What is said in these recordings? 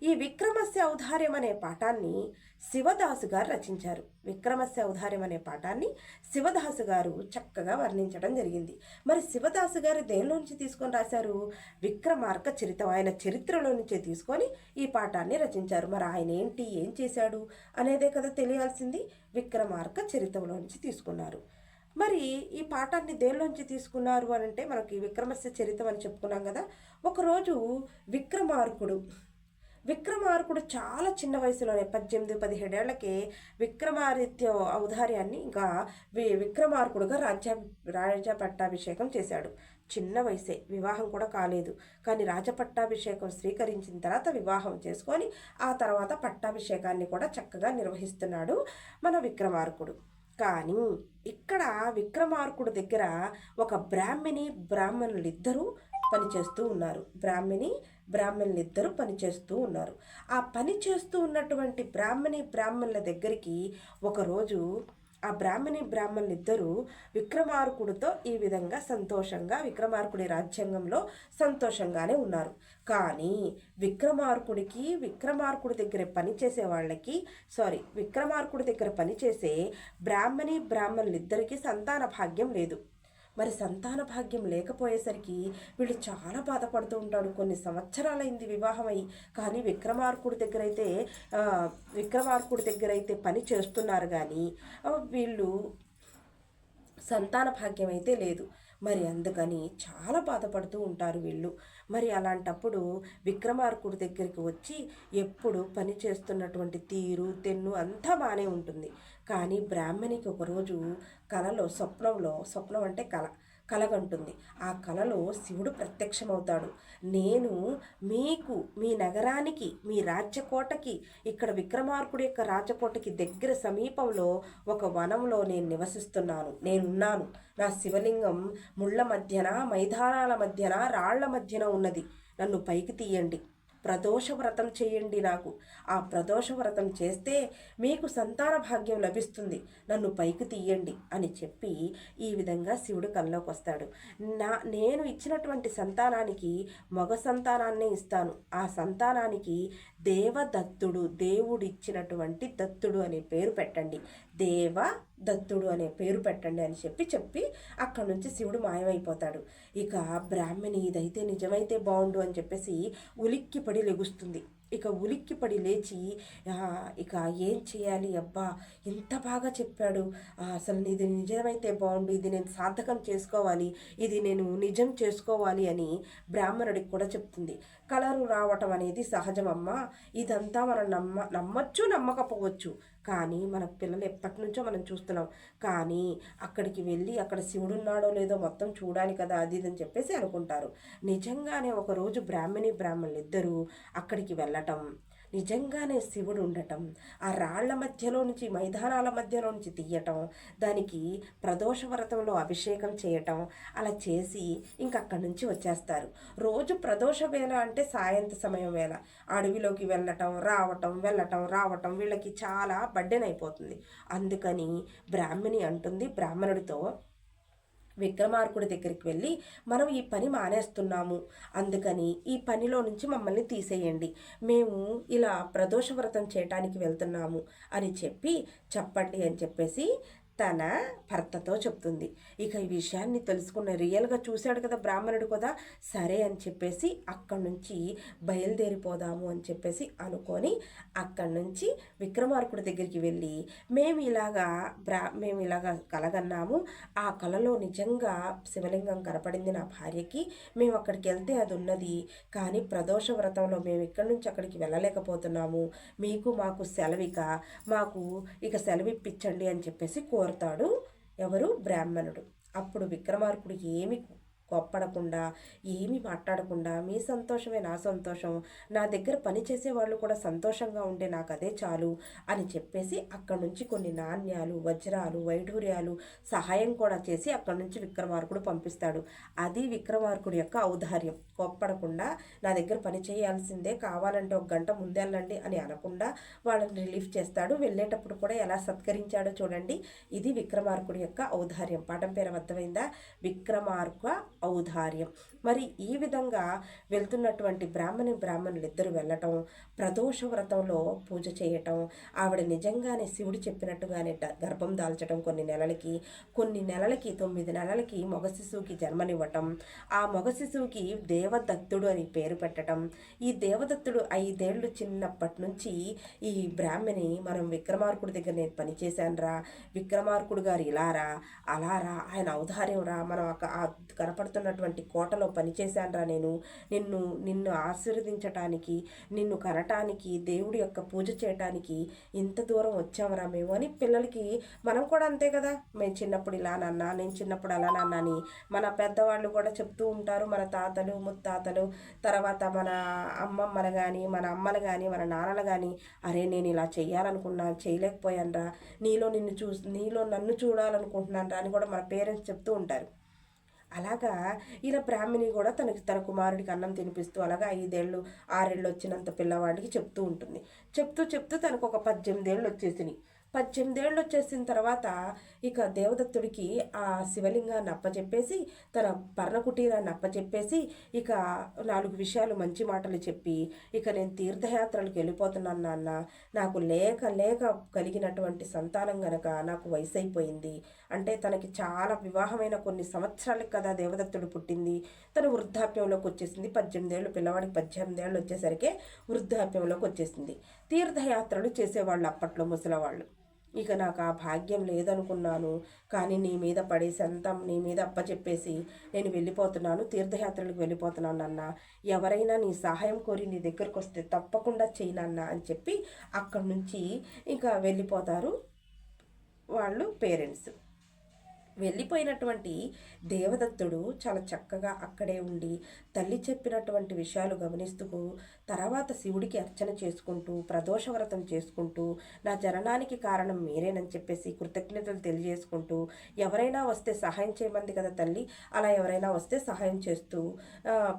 ఈ విక్రమస్య ఔదార్యం అనే పాఠాన్ని శివదాసు గారు రచించారు. విక్రమస్య ఔదార్యం అనే పాఠాన్ని శివదాసు గారు చక్కగా వర్ణించడం జరిగింది. మరి శివదాసు గారు దేనిలోంచి తీసుకొని రాశారు? విక్రమార్క చరిత్ర, ఆయన చరిత్రలో నుంచే తీసుకొని ఈ పాఠాన్ని రచించారు. మరి ఆయన ఏంటి, ఏం చేశాడు అనేదే కదా తెలియాల్సింది. విక్రమార్క చరిత్రలో నుంచి తీసుకున్నారు. మరి ఈ పాఠాన్ని దేనిలోంచి తీసుకున్నారు అని అంటే, మనకి విక్రమస్య చరిత్ర అని చెప్పుకున్నాం కదా. ఒకరోజు విక్రమార్కుడు చాలా చిన్న వయసులోనే 18-17 ఏళ్లకే విక్రమాదిత్య ఔదార్యాన్ని ఇంకా విక్రమార్కుడుగా రాజ్య పట్టాభిషేకం చేశాడు. చిన్న వయసే, వివాహం కూడా కాలేదు. కానీ రాజపట్టాభిషేకం స్వీకరించిన తర్వాత వివాహం చేసుకొని ఆ తర్వాత పట్టాభిషేకాన్ని కూడా చక్కగా నిర్వహిస్తున్నాడు మన విక్రమార్కుడు. కానీ ఇక్కడ విక్రమార్కుడు దగ్గర ఒక బ్రాహ్మణులిద్దరూ పనిచేస్తూ ఉన్నారు. బ్రాహ్మణులిద్దరూ పనిచేస్తూ ఉన్నారు. ఆ పని చేస్తూ ఉన్నటువంటి బ్రాహ్మణుల దగ్గరికి ఒకరోజు ఆ బ్రాహ్మణులిద్దరూ విక్రమార్కుడితో ఈ విధంగా సంతోషంగా, విక్రమార్కుడి రాజ్యాంగంలో సంతోషంగానే ఉన్నారు. కానీ విక్రమార్కుడి దగ్గర పనిచేసే వాళ్ళకి విక్రమార్కుడి దగ్గర పనిచేసే బ్రాహ్మణులిద్దరికీ సంతాన భాగ్యం లేదు. మరి సంతాన భాగ్యం లేకపోయేసరికి వీళ్ళు చాలా బాధపడుతూ ఉంటాడు. కొన్ని సంవత్సరాలైంది వివాహమై, కానీ విక్రమార్కుడి దగ్గర అయితే పని చేస్తున్నారు, కానీ వీళ్ళు సంతాన భాగ్యం అయితే లేదు. మరి అందుకని చాలా బాధపడుతూ ఉంటారు వీళ్ళు. మరి అలాంటప్పుడు విక్రమార్కుడి దగ్గరికి వచ్చి ఎప్పుడు పని చేస్తున్నటువంటి తీరు తెన్ను అంతా బాగానే ఉంటుంది. కానీ బ్రాహ్మణికి ఒకరోజు కలలో స్వప్నం అంటే కలగంటుంది. ఆ కలలో శివుడు ప్రత్యక్షమవుతాడు. నేను మీకు, మీ నగరానికి, మీ రాజ్యకోటకి, ఇక్కడ విక్రమార్కుడి యొక్క రాజకోటకి దగ్గర సమీపంలో ఒక వనంలో నేను నివసిస్తున్నాను, నేనున్నాను. నా శివలింగం ముళ్ళ మధ్యన, మైదానాల మధ్యన, రాళ్ల మధ్యన ఉన్నది. నన్ను పైకి తీయండి, ప్రదోష వ్రతం చేయండి. నాకు ఆ ప్రదోష వ్రతం చేస్తే మీకు సంతాన భాగ్యం లభిస్తుంది, నన్ను పైకి తీయండి అని చెప్పి ఈ విధంగా శివుడు కల్లోకి వస్తాడు. నేను ఇచ్చినటువంటి సంతానానికి మగ సంతానాన్నే ఇస్తాను. ఆ సంతానానికి దేవదత్తుడు, దేవుడిచ్చినటువంటి దత్తుడు అనే పేరు పెట్టండి, దత్తుడు అనే పేరు పెట్టండి అని చెప్పి అక్కడి నుంచి శివుడు మాయమైపోతాడు. ఇక బ్రాహ్మణి ఇదైతే నిజమైతే బాగుండు అని చెప్పేసి ఉలిక్కిపడి లెగుస్తుంది. ఇక ఉలిక్కిపడి లేచి ఇక ఏం చేయాలి, అబ్బా ఇంత బాగా చెప్పాడు, అసలు ఇది నిజమైతే బాగుండు, ఇది నేను సార్థకం చేసుకోవాలి, ఇది నేను నిజం చేసుకోవాలి అని బ్రాహ్మణుడికి కూడా చెప్తుంది. కలరు రావటం అనేది సహజమమ్మా, ఇదంతా మనం నమ్మచ్చు నమ్మకపోవచ్చు, కానీ మన పిల్లలు ఎప్పటి నుంచో మనం చూస్తున్నాం. కానీ అక్కడికి వెళ్ళి అక్కడ శివుడు ఉన్నాడో లేదో మొత్తం చూడాలి కదా, అది అని చెప్పేసి అనుకుంటారు. నిజంగానే ఒకరోజు బ్రాహ్మణులిద్దరూ అక్కడికి వెళ్ళటం, నిజంగానే శివుడు ఉండటం, ఆ రాళ్ల మధ్యలో నుంచి, మైదానాల మధ్యలో నుంచి తీయటం, దానికి ప్రదోష వ్రతంలో అభిషేకం చేయటం, అలా చేసి ఇంకక్కడి నుంచి వచ్చేస్తారు. రోజు ప్రదోష వేళ అంటే సాయంత్ర సమయం వేళ అడవిలోకి వెళ్ళటం రావటం వీళ్ళకి చాలా బర్డెన్ అయిపోతుంది. అందుకని బ్రాహ్మణి అంటుంది బ్రాహ్మణుడితో, విక్రమార్కుడి దగ్గరికి వెళ్ళి మనం ఈ పని మానేస్తున్నాము, అందుకని ఈ పనిలో నుంచి మమ్మల్ని తీసేయండి, మేము ఇలా ప్రదోష వ్రతం చేయటానికి వెళ్తున్నాము అని చెప్పండి అని చెప్పేసి తన భర్తతో చెప్తుంది. ఇక ఈ విషయాన్ని తెలుసుకున్న, రియల్గా చూశాడు కదా బ్రాహ్మణుడు కదా, సరే అని చెప్పేసి అక్కడి నుంచి బయలుదేరిపోదాము అని చెప్పేసి అనుకొని అక్కడి నుంచి విక్రమార్కుడి దగ్గరికి వెళ్ళి మేము ఇలాగా కలగన్నాము, ఆ కలలో నిజంగా శివలింగం కనపడింది నా భార్యకి, మేము అక్కడికి వెళ్తే అది ఉన్నది, కానీ ప్రదోష వ్రతంలో మేము ఇక్కడి నుంచి అక్కడికి వెళ్ళలేకపోతున్నాము, మీకు మాకు ఇక సెలవిప్పించండి అని చెప్పేసి కోరుతాడు. ఎవరు? బ్రాహ్మణుడు. అప్పుడు విక్రమార్కుడు ఏమి కోప్పడకుండా, ఏమీ మాట్లాడకుండా, మీ సంతోషమే నా సంతోషం, నా దగ్గర పనిచేసే వాళ్ళు కూడా సంతోషంగా ఉంటే నాకు అదే చాలు అని చెప్పేసి అక్కడి నుంచి కొన్ని నాణ్యాలు, వజ్రాలు, వైఢూర్యాలు సహాయం కూడా చేసి అక్కడి నుంచి విక్రమార్కుడు పంపిస్తాడు. అది విక్రమార్కుడి యొక్క ఔదార్యం. కోప్పడకుండా, నా దగ్గర పని చేయాల్సిందే, కావాలంటే 1 గంట ముందెళ్ళండి అని అనకుండా వాళ్ళని రిలీఫ్ చేస్తాడు. వెళ్ళేటప్పుడు కూడా ఎలా సత్కరించాడో చూడండి. ఇది విక్రమార్కుడి యొక్క ఔదార్యం. పాఠం పేరు అర్థమైందా? విక్రమార్క ఔదార్యం. మరి ఈ విధంగా వెళ్తున్నటువంటి బ్రాహ్మణులు ఇద్దరు వెళ్ళటం, ప్రదోష వ్రతంలో పూజ చేయటం, ఆవిడ నిజంగానే శివుడు చెప్పినట్టుగానే గర్భం దాల్చడం కొన్ని నెలలకి 9 నెలలకి మగ శిశువుకి జన్మనివ్వటం, ఆ మగ శిశువుకి దేవదత్తుడు అని పేరు పెట్టడం. ఈ దేవదత్తుడు 5 ఏళ్ళు చిన్నప్పటి నుంచి ఈ బ్రాహ్మణి మనం విక్రమార్కుడి దగ్గర నేను పనిచేశానురా, విక్రమార్కుడు గారు ఇలారా అలారా, ఆయన ఔదార్యం రా, మనం కనపడుతున్నటువంటి కోటలో పనిచేశానురా, నిన్ను ఆశీర్వదించటానికి, నిన్ను కనటానికి, దేవుడి యొక్క పూజ చేయటానికి ఇంత దూరం వచ్చామరా మేము అని పిల్లలకి, మనం కూడా అంతే కదా, మేము చిన్నప్పుడు ఇలా నాన్న, నేను చిన్నప్పుడు అలా నాన్న అని మన పెద్దవాళ్ళు కూడా చెప్తూ ఉంటారు. మన తాతలు ముత్తాతలు, తర్వాత మన అమ్మమ్మలు కానీ, మన అమ్మలు కానీ, మన నాన్నలు కానీ, అరే నేను ఇలా చెయ్యాలనుకున్నాను, చేయలేకపోయాను రా, నీలో నన్ను చూడాలనుకుంటున్నాను రా అని కూడా మన పేరెంట్స్ చెప్తూ ఉంటారు. అలాగా ఇలా బ్రాహ్మిణి కూడా తన కుమారుడికి అన్నం తినిపిస్తూ అలాగా 5 ఏళ్ళు 6 ఏళ్ళు వచ్చినంత పిల్లవాడికి చెప్తూ ఉంటుంది. చెప్తూ తనకు ఒక 18 ఏళ్ళు వచ్చేసినాయి. 18 ఏళ్ళు వచ్చేసిన తర్వాత ఇక దేవదత్తుడికి ఆ శివలింగాన్ని అప్పచెప్పేసి, తన పర్ణకుటీరాన్ని అప్పచెప్పేసి, ఇక 4 విషయాలు మంచి మాటలు చెప్పి, ఇక నేను తీర్థయాత్రలకు వెళ్ళిపోతున్నాను నాన్న, నాకు లేక కలిగినటువంటి సంతానం గనక నాకు వయసు అయిపోయింది. అంటే తనకి చాలా వివాహమైన కొన్ని సంవత్సరాలకు కదా దేవదత్తుడు పుట్టింది. తను వృద్ధాప్యంలోకి వచ్చేసింది. 18 ఏళ్ళు పిల్లవాడికి 18 ఏళ్ళు వచ్చేసరికి వృద్ధాప్యంలోకి వచ్చేసింది. తీర్థయాత్రలు చేసేవాళ్ళు అప్పట్లో ముసలవాళ్ళు. ఇక నాకు ఆ భాగ్యం లేదనుకున్నాను, కానీ నీ మీద పడేసి అంతా నీ మీద అప్పచెప్పేసి నేను వెళ్ళిపోతున్నాను, తీర్థయాత్రలకు వెళ్ళిపోతున్నాను అన్న, ఎవరైనా నీ సహాయం కోరి నీ దగ్గరకు వస్తే తప్పకుండా చేయనన్నా అని చెప్పి అక్కడి నుంచి ఇంకా వెళ్ళిపోతారు వాళ్ళు పేరెంట్స్. వెళ్ళిపోయినటువంటి దేవదత్తుడు చాలా చక్కగా అక్కడే ఉండి తల్లి చెప్పినటువంటి విషయాలు గమనిస్తూ, తర్వాత శివుడికి అర్చన చేసుకుంటూ, ప్రదోష వ్రతం చేసుకుంటూ, నా జననానికి కారణం మీరేనని చెప్పేసి కృతజ్ఞతలు తెలియజేసుకుంటూ, ఎవరైనా వస్తే సహాయం చేయమంది కదా తల్లి, అలా ఎవరైనా వస్తే సహాయం చేస్తూ,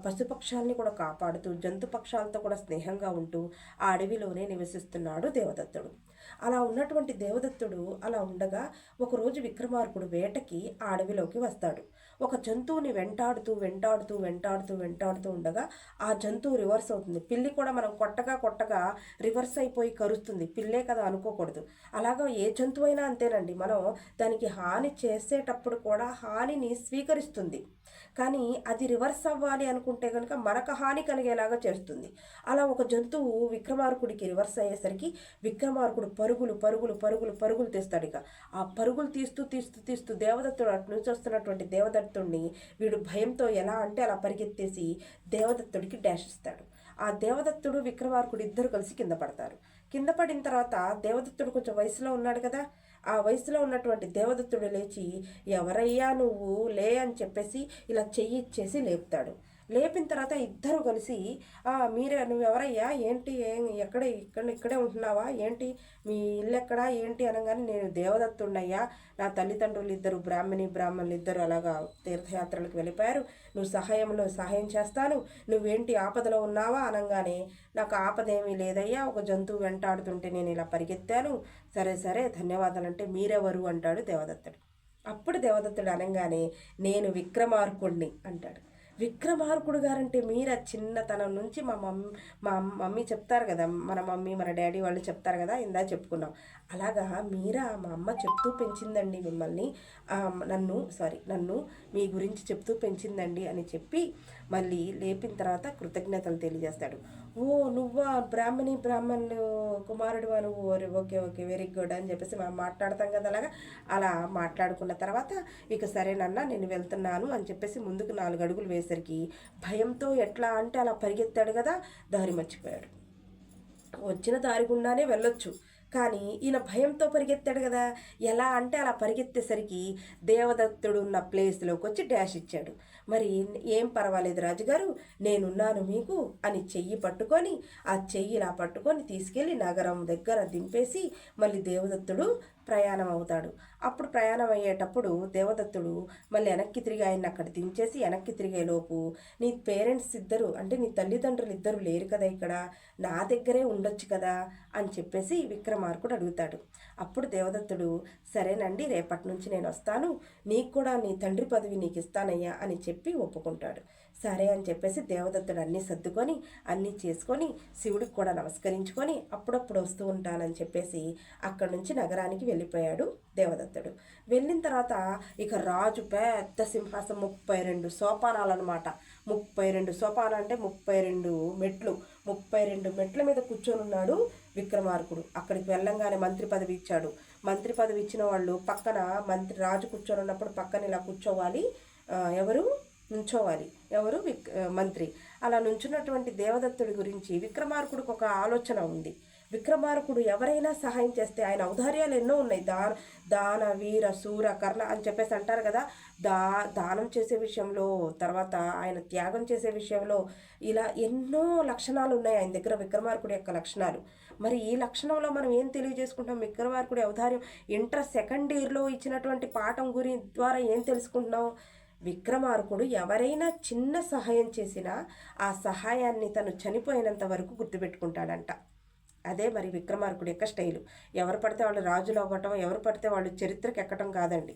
పశుపక్షాలని కూడా కాపాడుతూ, జంతు పక్షాలతో కూడా స్నేహంగా ఉంటూ ఆ అడవిలోనే నివసిస్తున్నాడు దేవదత్తుడు. అలా ఉన్నటువంటి దేవదత్తుడు అలా ఉండగా ఒకరోజు విక్రమార్కుడు వేటకి ఆ అడవిలోకి వస్తాడు. ఒక జంతువుని వెంటాడుతూ ఉండగా ఆ జంతువు రివర్స్ అవుతుంది. పిల్లి కూడా మనం కొట్టగా రివర్స్ అయిపోయి కరుస్తుంది. పిల్లే కదా అనుకోకూడదు. అలాగా ఏ జంతువు అయినా అంతేనండి, మనం దానికి హాని చేసేటప్పుడు కూడా హానిని స్వీకరిస్తుంది, కానీ అది రివర్స్ అవ్వాలి అనుకుంటే కనుక మనకు హాని కలిగేలాగా చేస్తుంది. అలా ఒక జంతువు విక్రమార్కుడికి రివర్స్ అయ్యేసరికి విక్రమార్కుడు పరుగులు తీస్తాడు. ఇక ఆ పరుగులు తీస్తూ దేవదత్తుడు అటు నుంచి వస్తున్నటువంటి దేవదత్తుడిని వీడు భయంతో ఎలా అంటే అలా పరిగెత్తేసి దేవదత్తుడికి డాష్ ఇస్తాడు. ఆ దేవదత్తుడు విక్రమార్కుడు ఇద్దరు కలిసి కింద పడతారు. కింద పడిన తర్వాత దేవదత్తుడు కొంచెం వయసులో ఉన్నాడు కదా, ఆ వయసులో ఉన్నటువంటి దేవదత్తుడు లేచి, ఎవరయ్యా నువ్వు, లే అని చెప్పేసి ఇలా చెయ్యి ఇచ్చేసి లేపుతాడు. లేపిన తర్వాత ఇద్దరు కలిసి, నువ్వెవరయ్యా, ఏంటి, ఇక్కడే ఉంటున్నావా ఏంటి, మీ ఇల్లు ఎక్కడా ఏంటి అనగానే, నేను దేవదత్తున్నయ్యా, నా తల్లిదండ్రులు ఇద్దరు బ్రాహ్మణులు ఇద్దరు అలాగా తీర్థయాత్రలకు వెళ్ళిపోయారు, నువ్వు సహాయం చేస్తాను, నువ్వేంటి ఆపదలో ఉన్నావా అనగానే, నాకు ఆపదేమీ లేదయ్యా, ఒక జంతువు వెంటాడుతుంటే నేను ఇలా పరిగెత్తాను, సరే ధన్యవాదాలంటే మీరెవరు అంటాడు దేవదత్తుడు. అప్పుడు దేవదత్తుడు అనగానే, నేను విక్రమార్కుడిని అంటాడు. విక్రమార్కుడు గారంటే మీరా, చిన్నతనం నుంచి మా మమ్మీ చెప్తారు కదా, మన మమ్మీ మన డాడీ వాళ్ళు చెప్తారు కదా, ఇందా చెప్పుకున్నాం, అలాగా మీరా మా అమ్మ చెప్తూ పెంచిందండి మిమ్మల్ని, నన్ను మీ గురించి చెప్తూ పెంచిందండి అని చెప్పి మళ్ళీ లేపిన తర్వాత కృతజ్ఞతలు తెలియజేస్తాడు. ఓ నువ్వా బ్రాహ్మణులు కుమారుడువా నువ్వు, ఓకే వెరీ గుడ్ అని చెప్పేసి మనం మాట్లాడతాం కదా, అలా మాట్లాడుకున్న తర్వాత ఇక సరేనన్నా నేను వెళ్తున్నాను అని చెప్పేసి ముందుకు 4 అడుగులు వేసరికి భయంతో ఎట్లా అంటే అలా పరిగెత్తాడు కదా, దారి మర్చిపోయాడు. వచ్చిన దారి గుండానే వెళ్ళొచ్చు, కానీ ఈయన భయంతో పరిగెత్తాడు కదా, ఎలా అంటే అలా పరిగెత్తేసరికి దేవదత్తుడు ఉన్న ప్లేస్లోకి వచ్చి డాష్ ఇచ్చాడు. మరి ఏం పర్వాలేదు రాజుగారు, నేనున్నాను మీకు అని చెయ్యి పట్టుకొని, ఆ చెయ్యి ఇలా పట్టుకొని తీసుకెళ్ళి నగరం దగ్గర దింపేసి మళ్ళీ దేవదత్తుడు ప్రయాణం అవుతాడు. అప్పుడు ప్రయాణం అయ్యేటప్పుడు దేవదత్తుడు మళ్ళీ వెనక్కి తిరిగి ఆయన్ని అక్కడ దించేసి వెనక్కి తిరిగేలోపు నీ పేరెంట్స్ ఇద్దరు అంటే నీ తల్లిదండ్రులు ఇద్దరు లేరు కదా ఇక్కడ, నా దగ్గరే ఉండొచ్చు కదా అని చెప్పేసి విక్రమార్కుడు అడుగుతాడు. అప్పుడు దేవదత్తుడు సరేనండి రేపటి నుంచి నేను వస్తాను, నీకు కూడా నీ తండ్రి పదవి నీకు ఇస్తానయ్యా అని చెప్పి ఒప్పుకుంటాడు. సరే అని చెప్పేసి దేవదత్తుడు అన్నీ సర్దుకొని అన్నీ చేసుకొని శివుడికి కూడా నమస్కరించుకొని అప్పుడప్పుడు వస్తూ ఉంటానని చెప్పేసి అక్కడి నుంచి నగరానికి వెళ్ళిపోయాడు దేవదత్తుడు. వెళ్ళిన తర్వాత ఇక రాజు పెద్ద సింహాసం 32 సోపానాలు అనమాట. 32 సోపానాలు అంటే 32 మెట్లు. 32 మెట్ల మీద కూర్చొని ఉన్నాడు విక్రమార్కుడు. అక్కడికి వెళ్ళంగానే మంత్రి పదవి ఇచ్చాడు. మంత్రి పదవి ఇచ్చిన వాళ్ళు పక్కన రాజు కూర్చొని ఉన్నప్పుడు పక్కన ఇలా కూర్చోవాలి, ఎవరు నుంచోవాలి, ఎవరు మంత్రి. అలా నుంచున్నటువంటి దేవదత్తుడి గురించి విక్రమార్కుడికి ఒక ఆలోచన ఉంది. విక్రమార్కుడు ఎవరైనా సహాయం చేస్తే ఆయన ఔదార్యాలు ఎన్నో ఉన్నాయి. దాన వీర శూర కర్ణ అని చెప్పేసి అంటారు కదా. దానం చేసే విషయంలో, తర్వాత ఆయన త్యాగం చేసే విషయంలో ఇలా ఎన్నో లక్షణాలు ఉన్నాయి ఆయన దగ్గర, విక్రమార్కుడి యొక్క లక్షణాలు. మరి ఈ లక్షణంలో మనం ఏం తెలియజేసుకుంటాం? విక్రమార్కుడి ఔదార్యం ఇంటర్ సెకండ్ ఇయర్లో ఇచ్చినటువంటి పాఠం ద్వారా ఏం తెలుసుకుంటున్నాం? విక్రమార్కుడు ఎవరైనా చిన్న సహాయం చేసినా ఆ సహాయాన్ని తను చనిపోయినంత వరకు గుర్తుపెట్టుకుంటాడంట. అదే మరి విక్రమార్కుడి యొక్క స్టైలు. ఎవరు పడితే వాళ్ళు రాజులు అవ్వటం, ఎవరు పడితే వాళ్ళు చరిత్రకి ఎక్కటం కాదండి.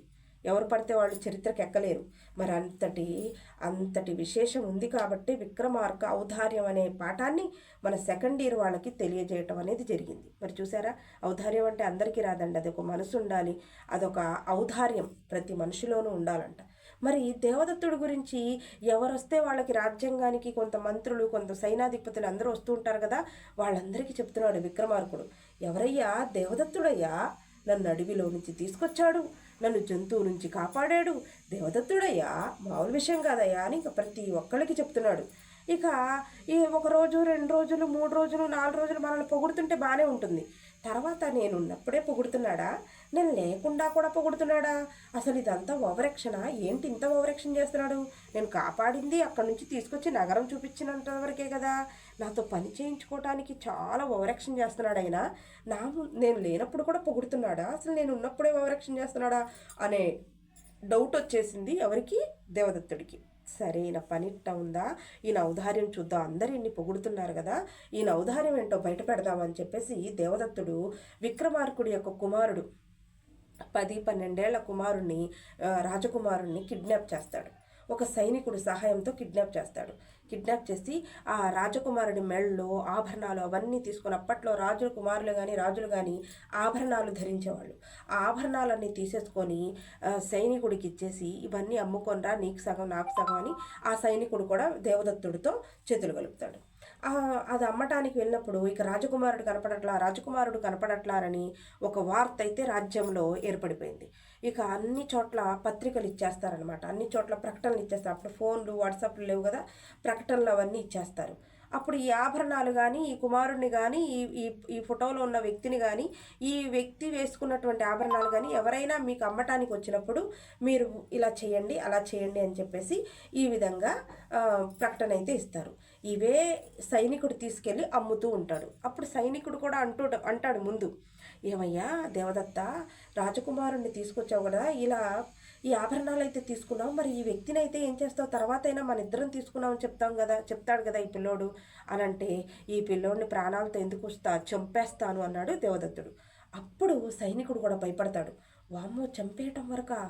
ఎవరు పడితే వాళ్ళు చరిత్రకి ఎక్కలేరు. మరి అంతటి విశేషం ఉంది కాబట్టి విక్రమార్క ఔదార్యం అనే పాఠాన్ని మన సెకండ్ ఇయర్ వాళ్ళకి తెలియజేయటం అనేది జరిగింది. మరి చూసారా, ఔదార్యం అంటే అందరికీ రాదండి. అదొక మనసు ఉండాలి, అదొక ఔదార్యం ప్రతి మనిషిలోనూ ఉండాలంట. మరి దేవదత్తుడి గురించి ఎవరొస్తే వాళ్ళకి రాజ్యాంగానికి కొంత మంత్రులు, కొంత సైనాధిపతులు అందరూ వస్తూ ఉంటారు కదా, వాళ్ళందరికీ చెప్తున్నాడు విక్రమార్కుడు, ఎవరయ్యా? దేవదత్తుడయ్యా, నన్ను అడవిలో నుంచి తీసుకొచ్చాడు, నన్ను జంతువు నుంచి కాపాడాడు, దేవదత్తుడయ్యా, మామూలు విషయం కాదయ్యా అని ఇంకా ప్రతి ఒక్కళ్ళకి చెప్తున్నాడు. ఇక ఈ 1 రోజు 2 రోజులు 3 రోజులు 4 రోజులు మనల్ని పొగుడుతుంటే బాగానే ఉంటుంది. తర్వాత నేనున్నప్పుడే పొగుడుతున్నాడా, నేను లేకుండా కూడా పొగుడుతున్నాడా? అసలు ఇదంతా ఓవరాక్షన్. ఏంటి ఇంత ఓవరాక్షన్ చేస్తున్నాడు? నేను కాపాడింది అక్కడి నుంచి తీసుకొచ్చి నగరం చూపించినంత వరకే కదా, నాతో పని చేయించుకోవటానికి చాలా ఓవరాక్షన్ చేస్తున్నాడు ఆయన. నేను లేనప్పుడు కూడా పొగుడుతున్నాడా? అసలు నేను ఉన్నప్పుడే ఓవరాక్షన్ చేస్తున్నాడా అనే డౌట్ వచ్చేసింది ఎవరికి? దేవదత్తుడికి. సరే ఈయన పనిట్ట ఉందా, ఈయన ఔదార్యం చూద్దాం, అందరూ ఇన్ని పొగుడుతున్నారు కదా, ఈయన ఔదార్యం ఏంటో బయట పెడదామని చెప్పేసి దేవదత్తుడు విక్రమార్కుడి యొక్క కుమారుడు 10-12 ఏళ్ల కుమారుణ్ణి, రాజకుమారుణ్ణి కిడ్నాప్ చేస్తాడు. ఒక సైనికుడు సహాయంతో కిడ్నాప్ చేస్తాడు. కిడ్నాప్ చేసి ఆ రాజకుమారుడి మెళ్ళలో ఆభరణాలు అవన్నీ తీసుకొని, అప్పట్లో రాజుల కుమారులు కానీ రాజులు కానీ ఆభరణాలు ధరించేవాళ్ళు. ఆ ఆభరణాలన్నీ తీసేసుకొని సైనికుడికి ఇచ్చేసి, ఇవన్నీ అమ్ముకొనరా, నీకు సగం నాకు సగం అని ఆ సైనికుడు కూడా దేవదత్తుడితో చేతులు కలుపుతాడు. అది అమ్మటానికి వెళ్ళినప్పుడు ఇక రాజకుమారుడు కనపడట్లారని ఒక వార్త అయితే రాజ్యంలో ఏర్పడిపోయింది. ఇక అన్ని చోట్ల పత్రికలు ఇచ్చేస్తారనమాట, అన్ని చోట్ల ప్రకటనలు ఇచ్చేస్తారు. అప్పుడు ఫోన్లు వాట్సాప్లు లేవు కదా, ప్రకటనలు అవన్నీ ఇచ్చేస్తారు. అప్పుడు ఈ ఆభరణాలు కానీ, ఈ కుమారుడిని కానీ, ఈ ఫోటోలో ఉన్న వ్యక్తిని కానీ, ఈ వ్యక్తి వేసుకున్నటువంటి ఆభరణాలు కానీ ఎవరైనా మీకు అమ్మటానికి వచ్చినప్పుడు మీరు ఇలా చేయండి, అలా చేయండి అని చెప్పేసి ఈ విధంగా ప్రకటన అయితే ఇస్తారు. ఇవే సైనికుడు తీసుకెళ్ళి అమ్ముతూ ఉంటాడు. అప్పుడు సైనికుడు కూడా అంటాడు ముందు, ఏమయ్యా దేవదత్త, రాజకుమారుణ్ణి తీసుకొచ్చావు కదా, ఇలా ఈ ఆభరణాలు అయితే తీసుకున్నావు, మరి ఈ వ్యక్తిని అయితే ఏం చేస్తావు, తర్వాత అయినా మన ఇద్దరం తీసుకున్నామని చెప్తాడు కదా ఈ పిల్లోడు అని అంటే, ఈ పిల్లోడిని ప్రాణాలతో ఎందుకు చంపేస్తాను అన్నాడు దేవదత్తుడు. అప్పుడు సైనికుడు కూడా భయపడతాడు. వామ్మో, చంపేయటం వరకా?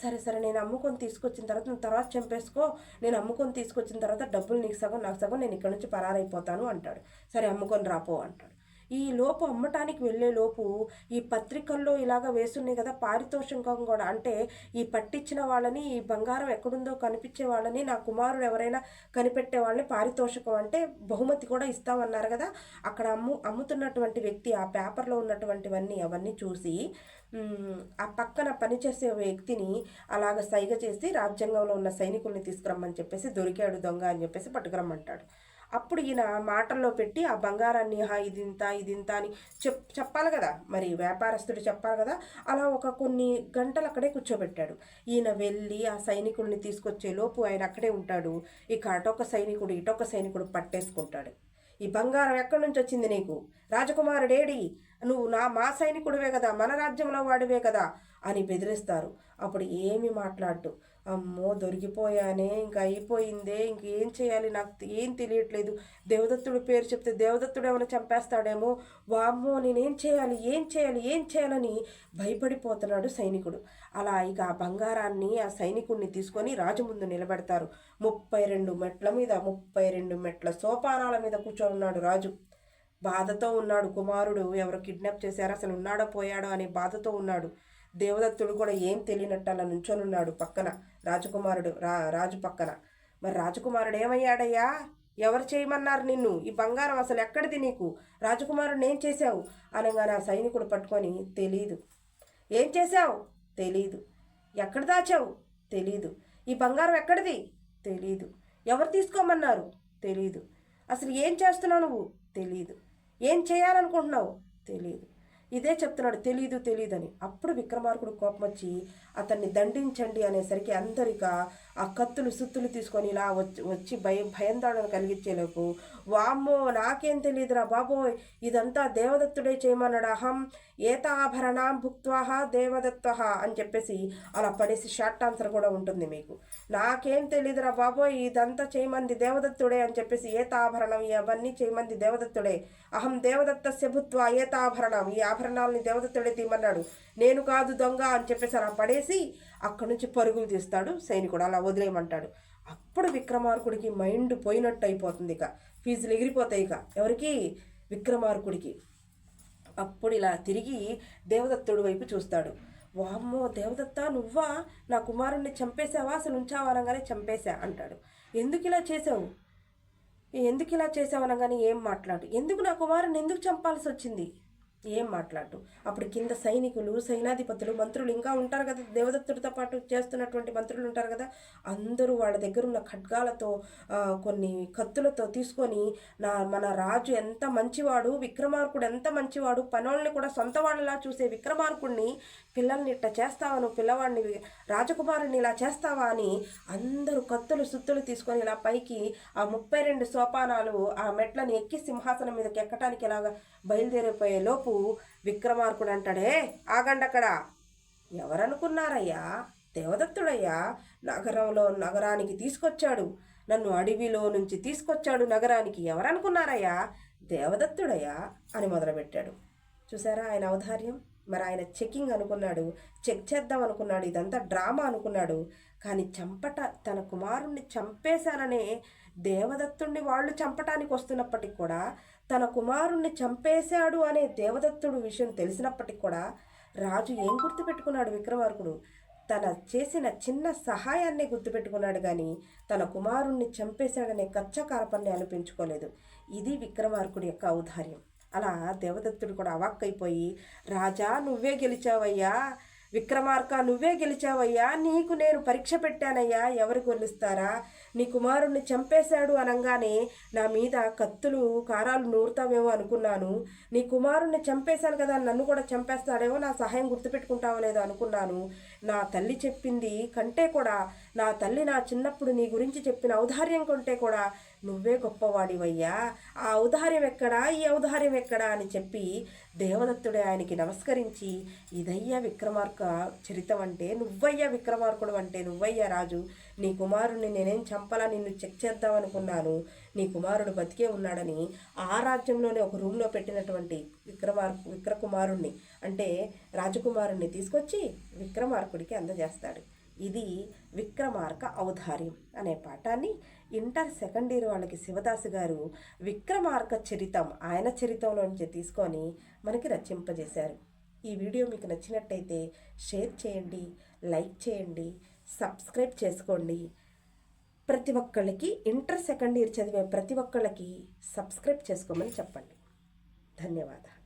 సరే నేను అమ్ముకొని తీసుకొచ్చిన తర్వాత నువ్వు తర్వాత చంపేసుకో, నేను అమ్ముకొని తీసుకొచ్చిన తర్వాత డబ్బులు నీకు సగం నాకు సగం, నేను ఇక్కడ నుంచి పరారైపోతాను అంటాడు. సరే అమ్ముకొని రాపో అంటాడు. ఈ లోపు అమ్మటానికి వెళ్ళే లోపు ఈ పత్రికల్లో ఇలాగ వేస్తున్నాయి కదా పారితోషికం కూడా, అంటే ఈ పట్టించిన వాళ్ళని, ఈ బంగారం ఎక్కడుందో కనిపించే వాళ్ళని, నా కుమారుడు ఎవరైనా కనిపెట్టే వాళ్ళని పారితోషికం అంటే బహుమతి కూడా ఇస్తామన్నారు కదా. అక్కడ అమ్ముతున్నటువంటి వ్యక్తి ఆ పేపర్లో ఉన్నటువంటివన్నీ అవన్నీ చూసి ఆ పక్కన పనిచేసే వ్యక్తిని అలాగ సైగ చేసి రాజ్యాంగంలో ఉన్న సైనికుల్ని తీసుకురమ్మని చెప్పేసి, దొరికాడు దొంగ అని చెప్పేసి పట్టుకురమ్మంటాడు. అప్పుడు ఈయన మాటల్లో పెట్టి ఆ బంగారాన్ని ఇదింత అని చెప్పాలి కదా, మరి వ్యాపారస్తుడు చెప్పాలి కదా. అలా కొన్ని గంటలు అక్కడే కూర్చోబెట్టాడు. ఈయన వెళ్ళి ఆ సైనికుల్ని తీసుకొచ్చే లోపు ఆయన అక్కడే ఉంటాడు. ఇక అటొక సైనికుడు ఇటొక సైనికుడు పట్టేసుకుంటాడు. ఈ బంగారం ఎక్కడి నుంచి వచ్చింది నీకు? రాజకుమారుడేడి? నువ్వు మా సైనికుడివే కదా, మన రాజ్యంలో వాడివే కదా అని బెదిరిస్తారు. అప్పుడు ఏమి మాట్లాడు. అమ్మో దొరికిపోయానే, ఇంకా అయిపోయిందే, ఇంకేం చేయాలి, నాకు ఏం తెలియట్లేదు, దేవదత్తుడి పేరు చెప్తే దేవదత్తుడు ఏమైనా చంపేస్తాడేమో, వామ్మో నేనేం చేయాలి, ఏం చేయాలి, ఏం చేయాలని భయపడిపోతున్నాడు సైనికుడు. అలా ఇక ఆ బంగారాన్ని ఆ సైనికుడిని తీసుకొని రాజు ముందు నిలబెడతారు. 32 మెట్ల మీద 32 మెట్ల సోపానాల మీద కూర్చొని ఉన్నాడు రాజు. బాధతో ఉన్నాడు. కుమారుడు ఎవరు కిడ్నాప్ చేశారో, అసలు ఉన్నాడో పోయాడో అనే బాధతో ఉన్నాడు. దేవదత్తుడు కూడా ఏం తెలియనట్టు అలా నుంచొనున్నాడు పక్కన రాజకుమారుడు రాజు పక్కన. మరి రాజకుమారుడు ఏమయ్యాడయ్యా? ఎవరు చేయమన్నారు నిన్ను? ఈ బంగారం అసలు ఎక్కడిది నీకు? రాజకుమారుడు ఏం చేశావు అనగానే ఆ సైనికుడు పట్టుకొని, తెలీదు. ఏం చేశావు? తెలీదు. ఎక్కడ దాచావు? తెలీదు. ఈ బంగారం ఎక్కడిది? తెలీదు. ఎవరు తీసుకోమన్నారు? తెలీదు. అసలు ఏం చేస్తున్నావు నువ్వు? తెలీదు. ఏం చేయాలనుకుంటున్నావు? తెలీదు. ఇదే చెప్తున్నాడు, తెలీదు తెలీదని. అప్పుడు విక్రమార్కుడు కోపం వచ్చి అతన్ని దండించండి అనేసరికి అందరిక ఆ కత్తులు సుత్తులు తీసుకొని ఇలా వచ్చి భయందాడను కలిగించేలోపు, వామ్మో నాకేం తెలియదురా బాబోయ్, ఇదంతా దేవదత్తుడే చేయమన్నాడు, అహం ఏతాభరణాం భుక్త్వాహ దేవదత్త అని చెప్పేసి అలా పడేసి షార్ట్ ఆన్సర్ కూడా ఉంటుంది మీకు. నాకేం తెలియదురా బాబోయ్, ఇదంతా చేయమంది దేవదత్తుడే అని చెప్పేసి, ఏతాభరణం ఇవన్నీ చేయమంది దేవదత్తుడే, అహం దేవదత్తస్య భూత్వా ఏతాభరణం, ఈ ఆభరణాలని దేవదత్తుడే తీయమన్నాడు, నేను కాదు దొంగ అని చెప్పేసి అలా పడేసి అక్కడి నుంచి పరుగులు తీస్తాడు సైనికుడు. అలా వదిలేయమంటాడు. అప్పుడు విక్రమార్కుడికి మైండ్ పోయినట్టు అయిపోతుంది. ఇక ఫీజులు ఎగిరిపోతాయి. ఇక ఎవరికి? విక్రమార్కుడికి. అప్పుడు ఇలా తిరిగి దేవదత్తుడి వైపు చూస్తాడు. వామ్మో దేవదత్త నువ్వా? నా కుమారుణ్ణి చంపేశావా? అసలు ఉంచావా అనగానే చంపేశా అంటాడు. ఎందుకు ఇలా చేసావు? ఎందుకు ఇలా చేసావు అనగానే ఏం మాట్లాడు. ఎందుకు నా కుమారుని ఎందుకు చంపాల్సి వచ్చింది? ఏం మాట్లాడు. అప్పుడు కింద సైనికులు, సైనాధిపతులు, మంత్రులు ఇంకా ఉంటారు కదా, దేవదత్తుడితో పాటు చేస్తున్నటువంటి మంత్రులు ఉంటారు కదా, అందరూ వాళ్ళ దగ్గర ఉన్న ఖడ్గాలతో కొన్ని కత్తులతో తీసుకొని మన రాజు ఎంత మంచివాడు, విక్రమార్కుడు ఎంత మంచివాడు, పనోళ్ళని కూడా సొంత వాళ్ళలా చూసే విక్రమార్కుడిని పిల్లల్ని ఇట్లా చేస్తావా, నువ్వు పిల్లవాడిని రాజకుమారుడిని ఇలా చేస్తావా అని అందరూ కత్తులు సుత్తులు తీసుకొని ఇలా పైకి ఆ 32 సోపానాలు ఆ మెట్లను ఎక్కి సింహాసనం మీదకి ఎక్కడానికి ఇలాగా బయలుదేరిపోయే లోపు విక్రమార్కుడు అంటాడే, ఆగండి అక్కడ, ఎవరనుకున్నారయ్యా? దేవదత్తుడయ్యా, నగరానికి తీసుకొచ్చాడు, నన్ను అడవిలో నుంచి తీసుకొచ్చాడు నగరానికి, ఎవరనుకున్నారయ్యా? దేవదత్తుడయ్యా అని మొదలుపెట్టాడు. చూసారా ఆయన ఔదార్యం? మరి ఆయన చెకింగ్ అనుకున్నాడు, చెక్ చేద్దాం అనుకున్నాడు, ఇదంతా డ్రామా అనుకున్నాడు. కానీ తన కుమారుణ్ణి చంపేశాననే దేవదత్తుడిని వాళ్ళు చంపటానికి వస్తున్నప్పటికి కూడా, తన కుమారుణ్ణి చంపేశాడు అనే దేవదత్తుడు విషయం తెలిసినప్పటికి కూడా రాజు ఏం గుర్తుపెట్టుకున్నాడు విక్రమార్కుడు? తన చేసిన చిన్న సహాయాన్ని గుర్తుపెట్టుకున్నాడు కానీ తన కుమారుణ్ణి చంపేశాడనే కచ్చకారపాన్ని అనిపించుకోలేదు. ఇది విక్రమార్కుడి యొక్క ఔదార్యం. అలా దేవదత్తుడు కూడా అవాక్కైపోయి, రాజా నువ్వే గెలిచావయ్యా, విక్రమార్క నువ్వే గెలిచావయ్యా, నీకు నేను పరీక్ష పెట్టానయ్యా, ఎవరు గెలుస్తారా? నీ కుమారుణ్ణి చంపేశాడు అనగానే నా మీద కత్తులు కారాలు నూరుతావేమో అనుకున్నాను, నీ కుమారుణ్ణి చంపేశాను కదా, నన్ను కూడా చంపేస్తాడేమో, నా సహాయం గుర్తుపెట్టుకుంటావో లేదో అనుకున్నాను. నా తల్లి చెప్పింది కంటే కూడా, నా తల్లి నా చిన్నప్పుడు నీ గురించి చెప్పిన ఔదార్యం కంటే కూడా నువ్వే గొప్పవాడివయ్యా, ఆ ఔదార్యం ఎక్కడా, ఈ ఔదార్యం ఎక్కడా అని చెప్పి దేవదత్తుడే ఆయనకి నమస్కరించి, ఇదయ్యా విక్రమార్క చరితం అంటే, నువ్వయ్యా విక్రమార్కుడు అంటే, నువ్వయ్యా రాజు, నీ కుమారుడిని నేనేం చంపలా, నిన్ను చెక్ చేద్దామనుకున్నాను, నీ కుమారుడు బతికే ఉన్నాడని ఆ రాజ్యంలోనే ఒక రూమ్లో పెట్టినటువంటి విక్రకుమారుణ్ణి అంటే రాజకుమారుణ్ణి తీసుకొచ్చి విక్రమార్కుడికి అందజేస్తాడు. ఇది విక్రమార్క ఔదార్యం అనే పాఠాన్ని ఇంటర్ సెకండ్ ఇయర్ వాళ్ళకి శివదాసు గారు విక్రమార్క చరితం ఆయన చరితంలో నుంచి తీసుకొని మనకి రచింపజేశారు. ఈ వీడియో మీకు నచ్చినట్టయితే షేర్ చేయండి, లైక్ చేయండి, సబ్స్క్రైబ్ చేసుకోండి. ప్రతి ఒక్కళ్ళకి ఇంటర్ సెకండ్ ఇయర్ చదివే ప్రతి ఒక్కళ్ళకి సబ్స్క్రైబ్ చేసుకోమని చెప్పండి. ధన్యవాదాలు.